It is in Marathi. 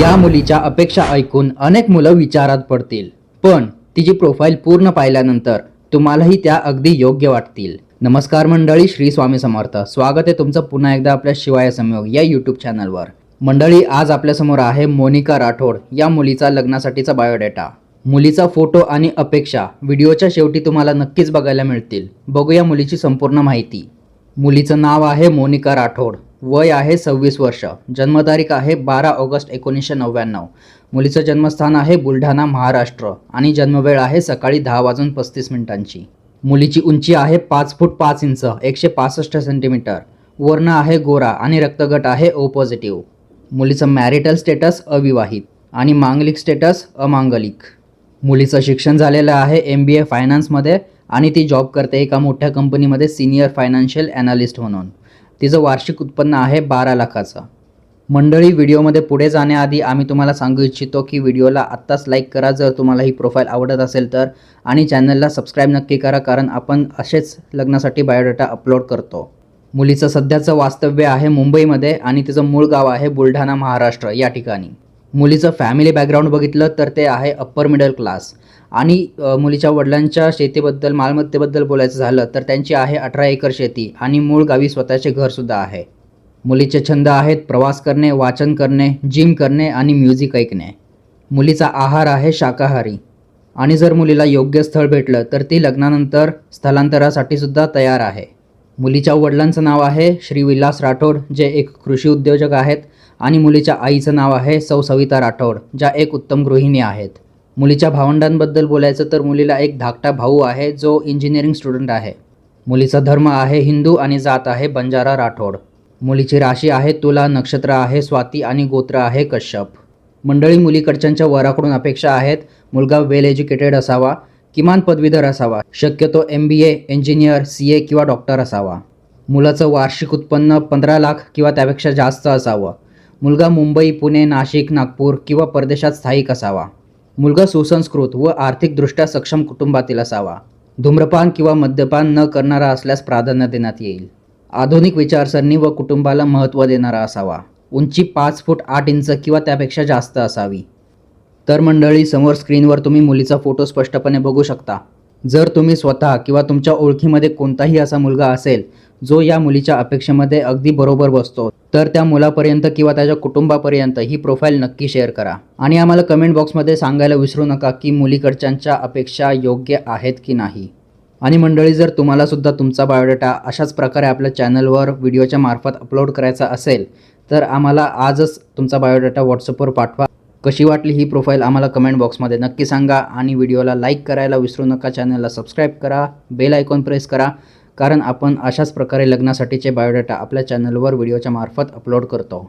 या मुलीच्या अपेक्षा ऐकून अनेक मुलं विचारात पडतील, पण तिची प्रोफाईल पूर्ण पाहिल्यानंतर तुम्हालाही त्या अगदी योग्य वाटतील. नमस्कार मंडळी, श्री स्वामी समर्थ. स्वागत आहे तुमचं पुन्हा एकदा आपल्या शिवाय संयोग या यूट्यूब चॅनलवर. मंडळी, आज आपल्यासमोर आहे मोनिका राठोड या मुलीचा लग्नासाठीचा बायोडेटा. मुलीचा फोटो आणि अपेक्षा व्हिडिओच्या शेवटी तुम्हाला नक्कीच बघायला मिळतील. बघूया मुलीची संपूर्ण माहिती. मुलीचं नाव आहे मोनिका राठोड. वय आहे 26 वर्ष. जन्मतारीख आहे 12 ऑगस्ट 1999. मुलीचं जन्मस्थान आहे बुलढाणा, महाराष्ट्र आणि जन्मवेळ आहे सकाळी 10:35 मुलीची उंची आहे 5 फूट 5 इंच 165 सेंटीमीटर. वर्ण आहे गोरा आणि रक्तगट आहे ओ पॉझिटिव्ह. मुलीचं मॅरिटल स्टेटस अविवाहित आणि मांगलिक स्टेटस अमांगलिक. मुलीचं शिक्षण झालेलं आहे MBA फायनान्समध्ये आणि ती जॉब करते एका मोठ्या कंपनीमध्ये सिनियर फायनान्शियल ॲनालिस्ट म्हणून. तिचं वार्षिक उत्पन्न आहे 12 लाखाचं. मंडळी, व्हिडिओमध्ये पुढे जाण्याआधी आम्ही तुम्हाला सांगू इच्छितो की व्हिडिओला आत्ताच लाईक करा जर तुम्हाला ही प्रोफाईल आवडत असेल तर, आणि चॅनलला सबस्क्राईब नक्की करा कारण आपण असेच लग्नासाठी बायोडेटा अपलोड करतो. मुलीचं सध्याचं वास्तव्य आहे मुंबईमध्ये आणि तिचं मूळ गाव आहे बुलढाणा, महाराष्ट्र या ठिकाणी. मुलीचं फॅमिली बॅकग्राऊंड बघितलं तर ते आहे अप्पर मिडल क्लास. आणि मुलीच्या वडिलांच्या शेतीबद्दल, मालमत्तेबद्दल बोलायचं झालं तर त्यांची आहे 18 एकर शेती आणि मूळ गावी स्वतःचे घरसुद्धा आहे. मुलीचे छंद आहेत प्रवास करणे, वाचन करणे, जिम करणे आणि म्युझिक ऐकणे. मुलीचा आहार आहे शाकाहारी. आणि जर मुलीला योग्य स्थळ भेटलं तर ती लग्नानंतर स्थलांतरासाठी सुद्धा तयार आहे. मुलीच्या वडिलांचं नाव आहे श्री विलास राठोड, जे एक कृषी उद्योजक आहेत, आणि मुलीच्या आईचं नाव आहे सौ सविता राठोड, ज्या एक उत्तम गृहिणी आहेत. मुलीच्या भावंडांबद्दल बोलायचं तर मुलीला एक धाकटा भाऊ आहे जो इंजिनिअरिंग स्टुडंट आहे. मुलीचा धर्म आहे हिंदू आणि जात आहे बंजारा राठोड. मुलीची राशी आहे तुला, नक्षत्र आहे स्वाती आणि गोत्र आहे कश्यप. मंडळी, मुलीकडच्यांच्या वराकडून अपेक्षा आहेत मुलगा वेल एज्युकेटेड असावा, किमान पदवीधर असावा, शक्यतो MBA, इंजिनियर, CA किंवा डॉक्टर असावा. मुलाचं वार्षिक उत्पन्न 15 लाख किंवा त्यापेक्षा जास्त असावं. मुलगा मुंबई, पुणे, नाशिक, नागपूर किंवा परदेशात स्थायिक असावा. मुलगा सुसंस्कृत व आर्थिकदृष्ट्या सक्षम कुटुंबातील असावा. धूम्रपान किंवा मद्यपान न करणारा असल्यास प्राधान्य देण्यात येईल. आधुनिक विचारसरणी व कुटुंबाला महत्त्व देणारा असावा. उंची 5 फूट 8 इंच किंवा त्यापेक्षा जास्त असावी. तर मंडळी, समोर स्क्रीनवर तुम्ही मुलीचा फोटो स्पष्टपणे बघू शकता. जर तुम्ही स्वतः किंवा तुमच्या ओळखीमध्ये कोणताही असा मुलगा असेल जो या मुलीच्या अपेक्षेमध्ये अगदी बरोबर बसतो, तर त्या मुलापर्यंत किंवा त्याच्या कुटुंबापर्यंत ही प्रोफाईल नक्की शेअर करा. आणि आम्हाला कमेंट बॉक्समध्ये सांगायला विसरू नका की मुलीकडच्यांच्या अपेक्षा योग्य आहेत की नाही. आणि मंडळी, जर तुम्हाला सुद्धा तुमचा बायोडेटा अशाच प्रकारे आपल्या चॅनलवर व्हिडिओच्या मार्फत अपलोड करायचा असेल तर आम्हाला आजच तुमचा बायोडेटा व्हॉट्सअपवर पाठवा. कशी वाटली ही प्रोफाईल आम्हाला कमेंट बॉक्समध्ये नक्की सांगा. आणि व्हिडिओला लाईक करायला विसरू नका, चॅनलला सबस्क्राईब करा, बेल आयकॉन प्रेस करा, कारण आपण अशाच प्रकारे लग्नासाठीचे बायोडेटा आपल्या चॅनलवर व्हिडिओच्या मार्फत अपलोड करतो.